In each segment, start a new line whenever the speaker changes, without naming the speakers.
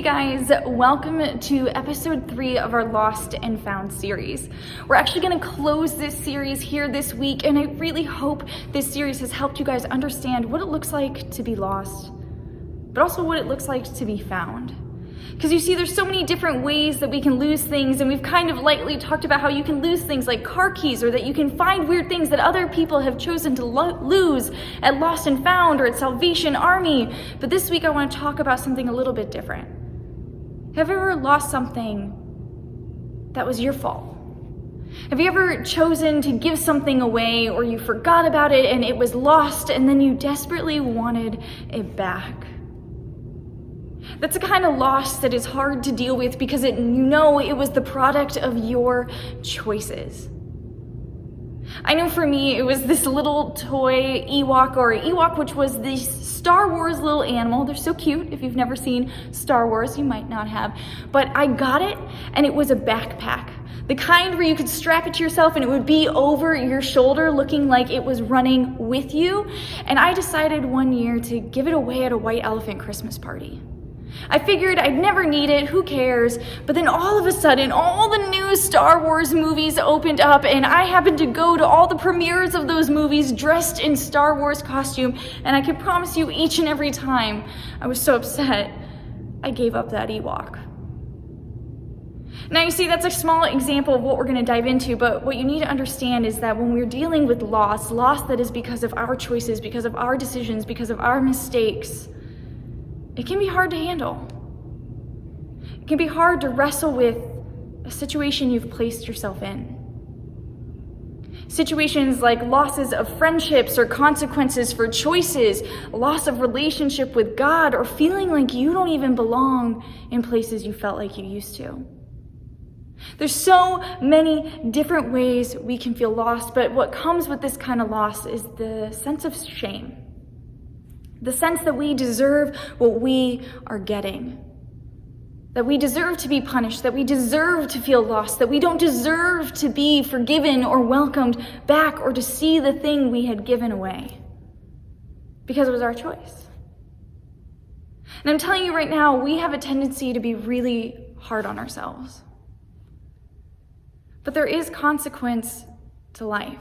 guys, welcome to episode 3 of our Lost and Found series. We're actually going to close this series here this week, and I really hope this series has helped you guys understand what it looks like to be lost, but also what it looks like to be found. Because you see, there's so many different ways that we can lose things, and we've kind of lightly talked about how you can lose things like car keys, or that you can find weird things that other people have chosen to lose at Lost and Found or at Salvation Army. But this week I want to talk about something a little bit different. Have you ever lost something that was your fault? Have you ever chosen to give something away, or you forgot about it and it was lost and then you desperately wanted it back? That's a kind of loss that is hard to deal with because it was the product of your choices. I know for me, it was this little toy Ewok, which was this Star Wars little animal. They're so cute. If you've never seen Star Wars, you might not have. But I got it, and it was a backpack. The kind where you could strap it to yourself and it would be over your shoulder looking like it was running with you. And I decided one year to give it away at a white elephant Christmas party. I figured I'd never need it, who cares? But then all of a sudden, all the new Star Wars movies opened up, and I happened to go to all the premieres of those movies dressed in Star Wars costume, and I can promise you each and every time I was so upset, I gave up that Ewok. Now you see, that's a small example of what we're going to dive into, but what you need to understand is that when we're dealing with loss that is because of our choices, because of our decisions, because of our mistakes, it can be hard to handle. It can be hard to wrestle with a situation you've placed yourself in. Situations like losses of friendships or consequences for choices, loss of relationship with God, or feeling like you don't even belong in places you felt like you used to. There's so many different ways we can feel lost, but what comes with this kind of loss is the sense of shame. The sense that we deserve what we are getting. That we deserve to be punished, that we deserve to feel lost, that we don't deserve to be forgiven or welcomed back or to see the thing we had given away. Because it was our choice. And I'm telling you right now, we have a tendency to be really hard on ourselves. But there is consequence to life.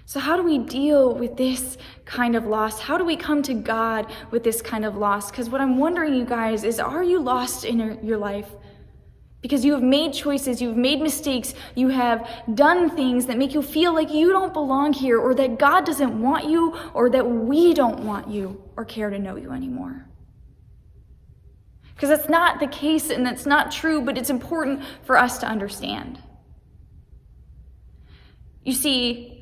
So how do we deal with this kind of loss? How do we come to God with this kind of loss? Because what I'm wondering, you guys, is are you lost in your life? Because you have made choices, you've made mistakes, you have done things that make you feel like you don't belong here, or that God doesn't want you, or that we don't want you or care to know you anymore. Because that's not the case and that's not true, but it's important for us to understand. You see,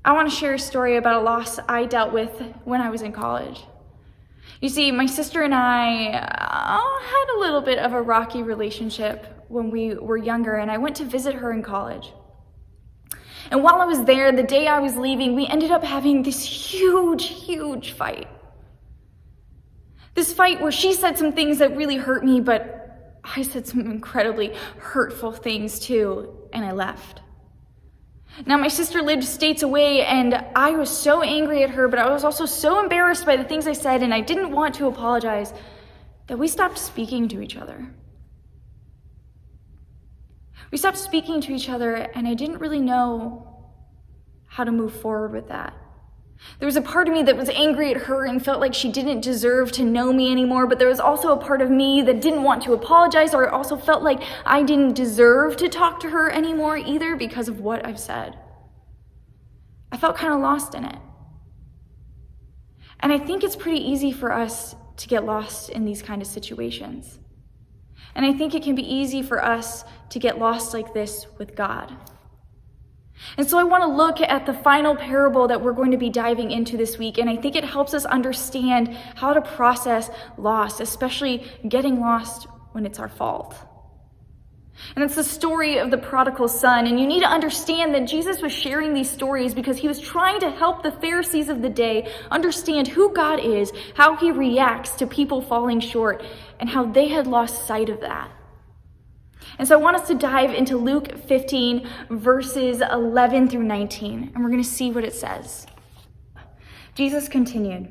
I want to share a story about a loss I dealt with when I was in college. You see, my sister and I had a little bit of a rocky relationship when we were younger, and I went to visit her in college. And while I was there, the day I was leaving, we ended up having this huge fight. This fight where she said some things that really hurt me, but I said some incredibly hurtful things too, and I left. Now, my sister lived states away, and I was so angry at her, but I was also so embarrassed by the things I said, and I didn't want to apologize, that we stopped speaking to each other. We stopped speaking to each other, and I didn't really know how to move forward with that. There was a part of me that was angry at her and felt like she didn't deserve to know me anymore, but there was also a part of me that didn't want to apologize, or also felt like I didn't deserve to talk to her anymore either because of what I've said. I felt kind of lost in it. And I think it's pretty easy for us to get lost in these kind of situations. And I think it can be easy for us to get lost like this with God. And so I want to look at the final parable that we're going to be diving into this week, and I think it helps us understand how to process loss, especially getting lost when it's our fault. And it's the story of the prodigal son, and you need to understand that Jesus was sharing these stories because he was trying to help the Pharisees of the day understand who God is, how he reacts to people falling short, and how they had lost sight of that. And so I want us to dive into Luke 15, verses 11 through 19, and we're going to see what it says. Jesus continued,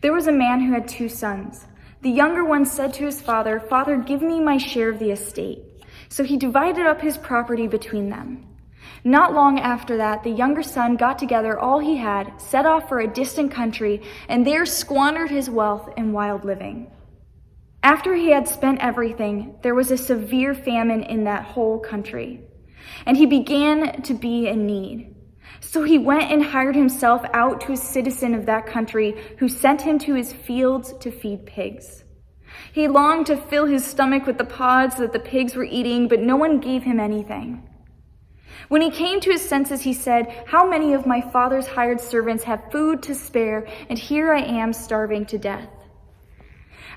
"There was a man who had 2 sons. The younger one said to his father, 'Father, give me my share of the estate.' So he divided up his property between them. Not long after that, the younger son got together all he had, set off for a distant country, and there squandered his wealth in wild living. After he had spent everything, there was a severe famine in that whole country, and he began to be in need. So he went and hired himself out to a citizen of that country, who sent him to his fields to feed pigs. He longed to fill his stomach with the pods that the pigs were eating, but no one gave him anything. When he came to his senses, he said, 'How many of my father's hired servants have food to spare, and here I am starving to death?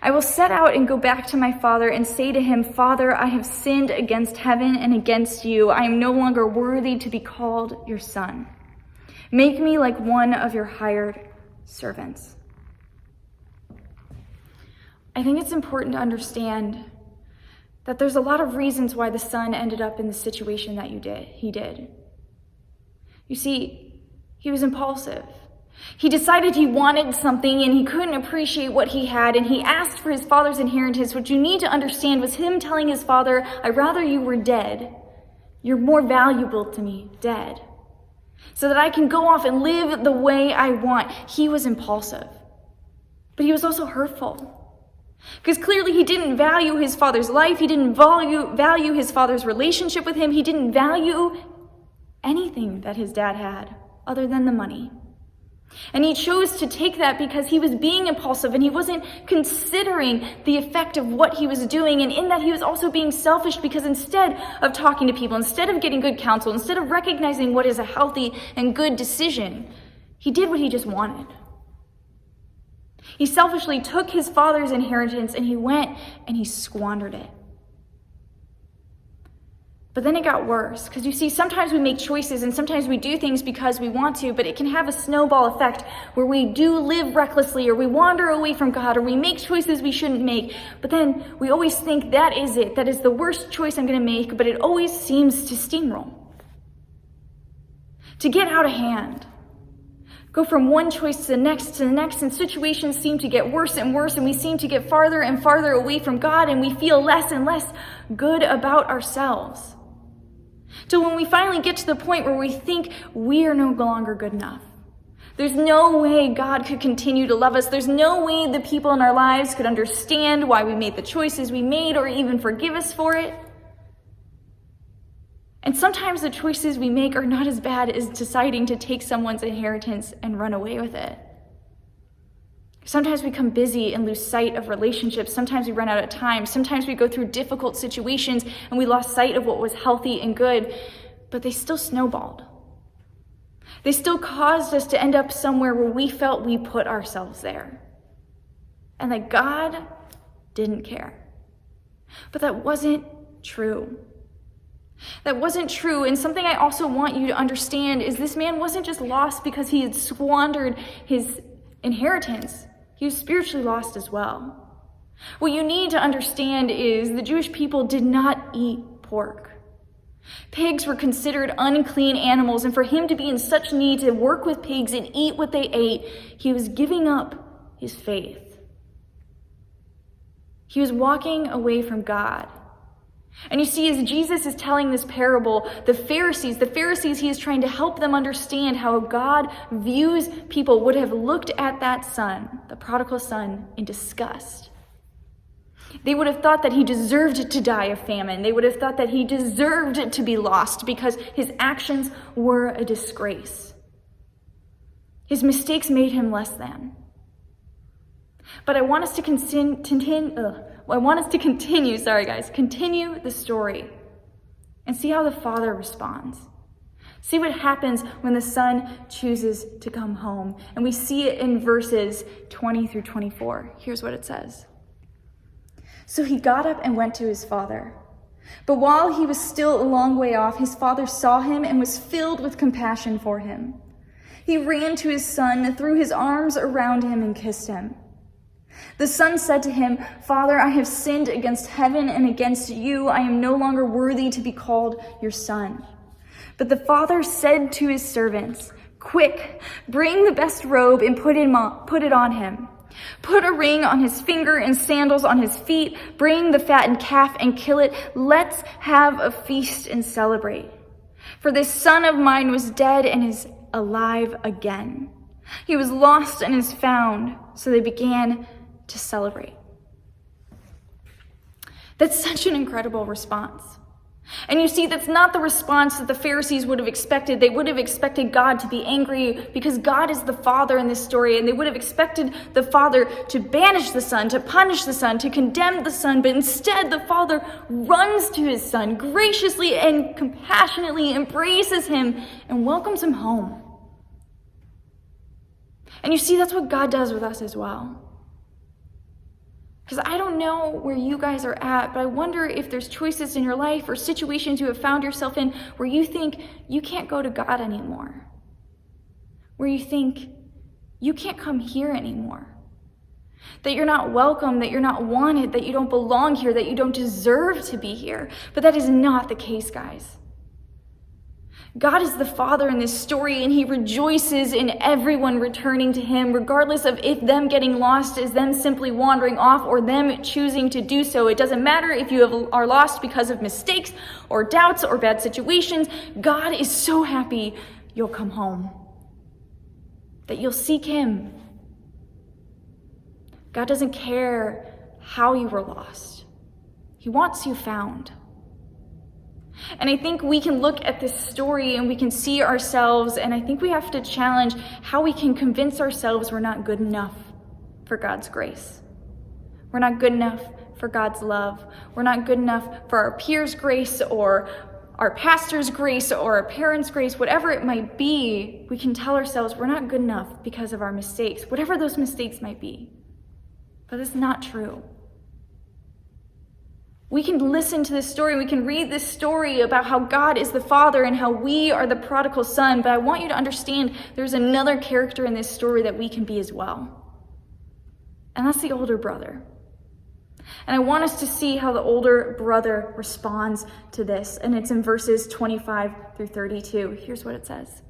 I will set out and go back to my father and say to him, Father, I have sinned against heaven and against you. I am no longer worthy to be called your son. Make me like one of your hired servants.'" I think it's important to understand that there's a lot of reasons why the son ended up in the situation that he did. You see, he was impulsive. He decided he wanted something and he couldn't appreciate what he had, and he asked for his father's inheritance. What you need to understand was him telling his father, "I'd rather you were dead. You're more valuable to me dead, so that I can go off and live the way I want." He was impulsive, but he was also hurtful. Because clearly he didn't value his father's life. He didn't value his father's relationship with him. He didn't value anything that his dad had other than the money. And he chose to take that because he was being impulsive and he wasn't considering the effect of what he was doing. And in that, he was also being selfish, because instead of talking to people, instead of getting good counsel, instead of recognizing what is a healthy and good decision, he did what he just wanted. He selfishly took his father's inheritance and he went and he squandered it. But then it got worse, because you see, sometimes we make choices and sometimes we do things because we want to, but it can have a snowball effect where we do live recklessly, or we wander away from God, or we make choices we shouldn't make. But then we always think that is it. That is the worst choice I'm going to make, but it always seems to steamroll, to get out of hand. Go from one choice to the next, and situations seem to get worse and worse, and we seem to get farther and farther away from God, and we feel less and less good about ourselves. Till when we finally get to the point where we think we are no longer good enough. There's no way God could continue to love us. There's no way the people in our lives could understand why we made the choices we made, or even forgive us for it. And sometimes the choices we make are not as bad as deciding to take someone's inheritance and run away with it. Sometimes we become busy and lose sight of relationships. Sometimes we run out of time. Sometimes we go through difficult situations and we lost sight of what was healthy and good, but they still snowballed. They still caused us to end up somewhere where we felt we put ourselves there, and that God didn't care. But that wasn't true. That wasn't true. And something I also want you to understand is this man wasn't just lost because he had squandered his inheritance. He was spiritually lost as well. What you need to understand is the Jewish people did not eat pork. Pigs were considered unclean animals, and for him to be in such need to work with pigs and eat what they ate, he was giving up his faith. He was walking away from God. And you see, as Jesus is telling this parable, the Pharisees, he is trying to help them understand how God views people, would have looked at that son, the prodigal son, in disgust. They would have thought that he deserved to die of famine. They would have thought that he deserved to be lost because his actions were a disgrace. His mistakes made him less than. But I want us to continue the story and see how the father responds. See what happens when the son chooses to come home. And we see it in verses 20 through 24. Here's what it says. So he got up and went to his father. But while he was still a long way off, his father saw him and was filled with compassion for him. He ran to his son, threw his arms around him, and kissed him. The son said to him, Father, I have sinned against heaven and against you. I am no longer worthy to be called your son. But the father said to his servants, Quick, bring the best robe and put it on him. Put a ring on his finger and sandals on his feet. Bring the fattened calf and kill it. Let's have a feast and celebrate. For this son of mine was dead and is alive again. He was lost and is found." So they began to celebrate. That's such an incredible response. And you see, that's not the response that the Pharisees would have expected. They would have expected God to be angry because God is the Father in this story, and they would have expected the Father to banish the Son, to punish the Son, to condemn the Son, but instead the Father runs to his Son, graciously and compassionately embraces him and welcomes him home. And you see, that's what God does with us as well. Because I don't know where you guys are at, but I wonder if there's choices in your life or situations you have found yourself in where you think you can't go to God anymore. Where you think you can't come here anymore. That you're not welcome, that you're not wanted, that you don't belong here, that you don't deserve to be here. But that is not the case, guys. God is the Father in this story, and he rejoices in everyone returning to him, regardless of if them getting lost is them simply wandering off or them choosing to do so. It doesn't matter if you are lost because of mistakes or doubts or bad situations. God is so happy you'll come home, that you'll seek him. God doesn't care how you were lost. He wants you found. And I think we can look at this story and we can see ourselves, and I think we have to challenge how we can convince ourselves we're not good enough for God's grace. We're not good enough for God's love. We're not good enough for our peers' grace or our pastor's grace or our parents' grace, whatever it might be. We can tell ourselves we're not good enough because of our mistakes, whatever those mistakes might be. But it's not true. We can listen to this story, we can read this story about how God is the Father and how we are the prodigal son, but I want you to understand there's another character in this story that we can be as well. And that's the older brother. And I want us to see how the older brother responds to this, and it's in verses 25 through 32. Here's what it says.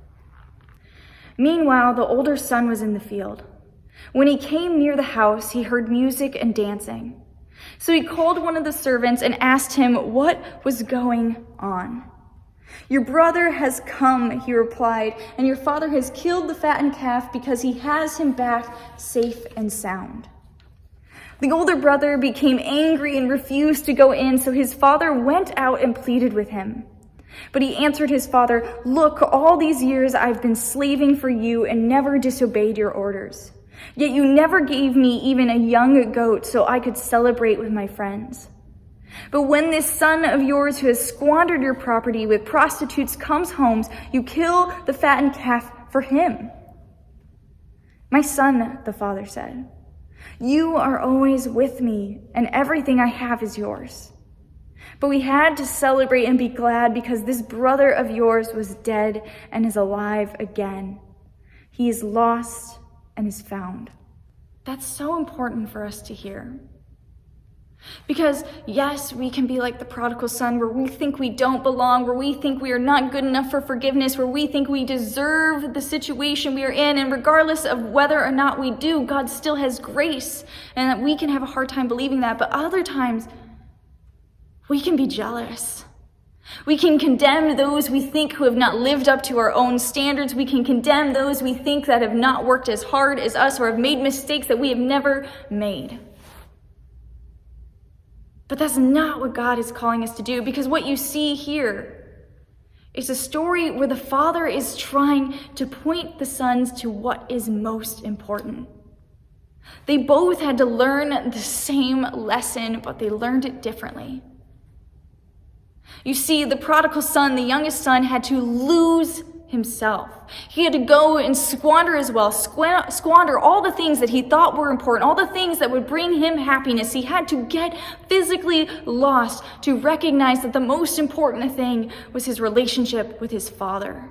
"Meanwhile, the older son was in the field. When he came near the house, he heard music and dancing. So he called one of the servants and asked him what was going on. 'Your brother has come,' he replied, 'and your father has killed the fattened calf because he has him back safe and sound.' The older brother became angry and refused to go in, so his father went out and pleaded with him. But he answered his father, 'Look, all these years I've been slaving for you and never disobeyed your orders. Yet you never gave me even a young goat so I could celebrate with my friends. But when this son of yours who has squandered your property with prostitutes comes home, you kill the fattened calf for him.' 'My son,' the father said, 'you are always with me, and everything I have is yours. But we had to celebrate and be glad because this brother of yours was dead and is alive again. He is lost and is found.'" That's so important for us to hear. Because yes, we can be like the prodigal son where we think we don't belong, where we think we are not good enough for forgiveness, where we think we deserve the situation we are in, and regardless of whether or not we do, God still has grace, and that we can have a hard time believing that. But other times, we can be jealous. We can condemn those we think who have not lived up to our own standards. We can condemn those we think that have not worked as hard as us or have made mistakes that we have never made. But that's not what God is calling us to do, because what you see here is a story where the father is trying to point the sons to what is most important. They both had to learn the same lesson, but they learned it differently. You see, the prodigal son, the youngest son, had to lose himself. He had to go and squander his wealth, squander all the things that he thought were important, all the things that would bring him happiness. He had to get physically lost to recognize that the most important thing was his relationship with his father.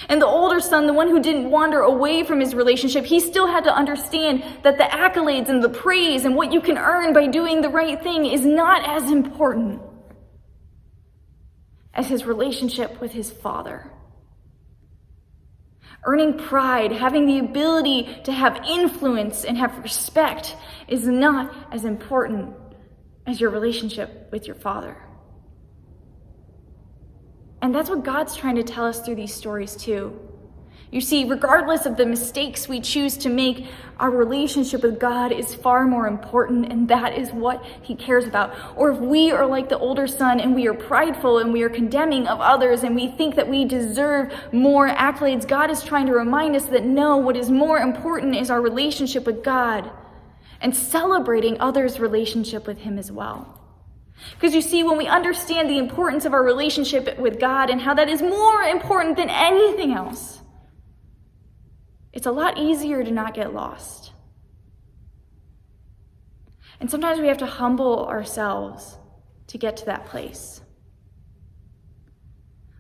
And the older son, the one who didn't wander away from his relationship, he still had to understand that the accolades and the praise and what you can earn by doing the right thing is not as important as his relationship with his father. Earning pride, having the ability to have influence and have respect is not as important as your relationship with your Father. And that's what God's trying to tell us through these stories too. You see, regardless of the mistakes we choose to make, our relationship with God is far more important, and that is what He cares about. Or if we are like the older son and we are prideful and we are condemning of others and we think that we deserve more accolades, God is trying to remind us that no, what is more important is our relationship with God and celebrating others' relationship with Him as well. Because you see, when we understand the importance of our relationship with God and how that is more important than anything else, it's a lot easier to not get lost. And sometimes we have to humble ourselves to get to that place.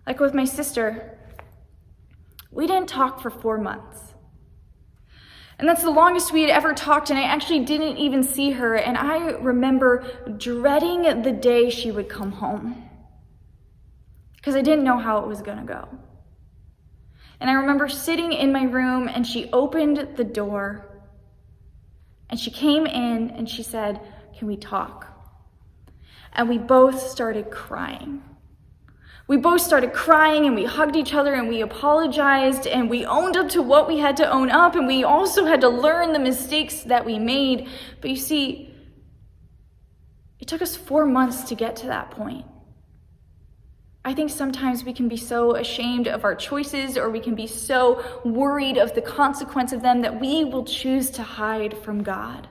Like with my sister, we didn't talk for 4 months. And that's the longest we had ever talked, and I actually didn't even see her, and I remember dreading the day she would come home because I didn't know how it was going to go. And I remember sitting in my room, and she opened the door, and she came in, and she said, "Can we talk?" And we both started crying. We both started crying, and we hugged each other, and we apologized, and we owned up to what we had to own up, and we also had to learn the mistakes that we made. But you see, it took us 4 months to get to that point. I think sometimes we can be so ashamed of our choices, or we can be so worried of the consequence of them that we will choose to hide from God.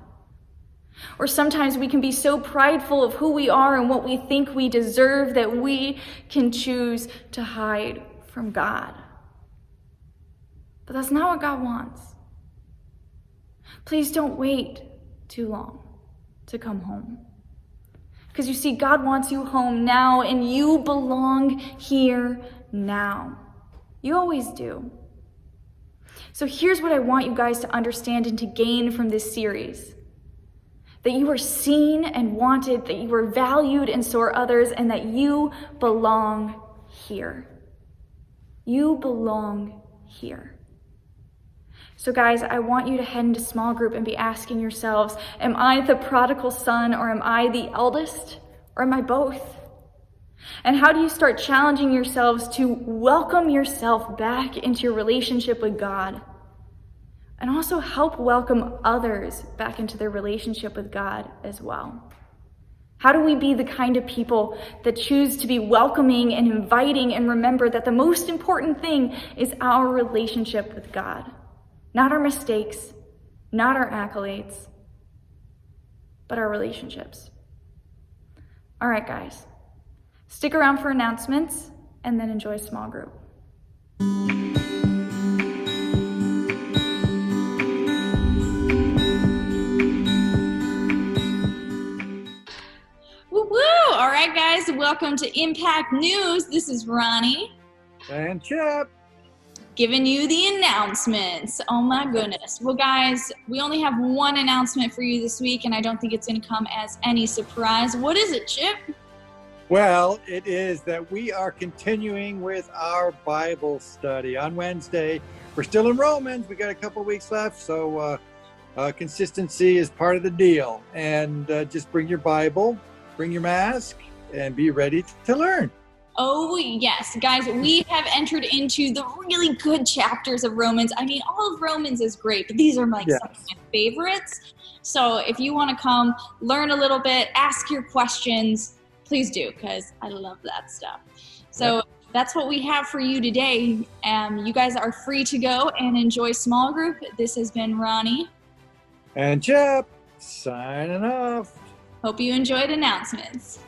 Or sometimes we can be so prideful of who we are and what we think we deserve that we can choose to hide from God. But that's not what God wants. Please don't wait too long to come home. Because you see, God wants you home now, and you belong here now. You always do. So here's what I want you guys to understand and to gain from this series. That you are seen and wanted, that you are valued and so are others, and that you belong here. You belong here. So guys, I want you to head into small group and be asking yourselves, am I the prodigal son, or am I the eldest, or am I both? And how do you start challenging yourselves to welcome yourself back into your relationship with God? And also help welcome others back into their relationship with God as well. How do we be the kind of people that choose to be welcoming and inviting and remember that the most important thing is our relationship with God? Not our mistakes, not our accolades, but our relationships. All right, guys, stick around for announcements and then enjoy small group. Woo-woo! All right, guys, welcome to Impact News. This is Ronnie.
And Chip.
Giving you the announcements. Oh my goodness. Well, guys, we only have one announcement for you this week, and I don't think it's going to come as any surprise. What is it, Chip?
Well, it is that we are continuing with our Bible study on Wednesday. We're still in Romans. We got a couple weeks left, so consistency is part of the deal. And just bring your Bible, bring your mask, and be ready to learn.
Oh, yes. Guys, we have entered into the really good chapters of Romans. I mean, all of Romans is great, but these are some of my favorites. So if you want to come learn a little bit, ask your questions, please do, because I love that stuff. So that's what we have for you today. You guys are free to go and enjoy small group. This has been Ronnie.
And Chip, signing off.
Hope you enjoyed announcements.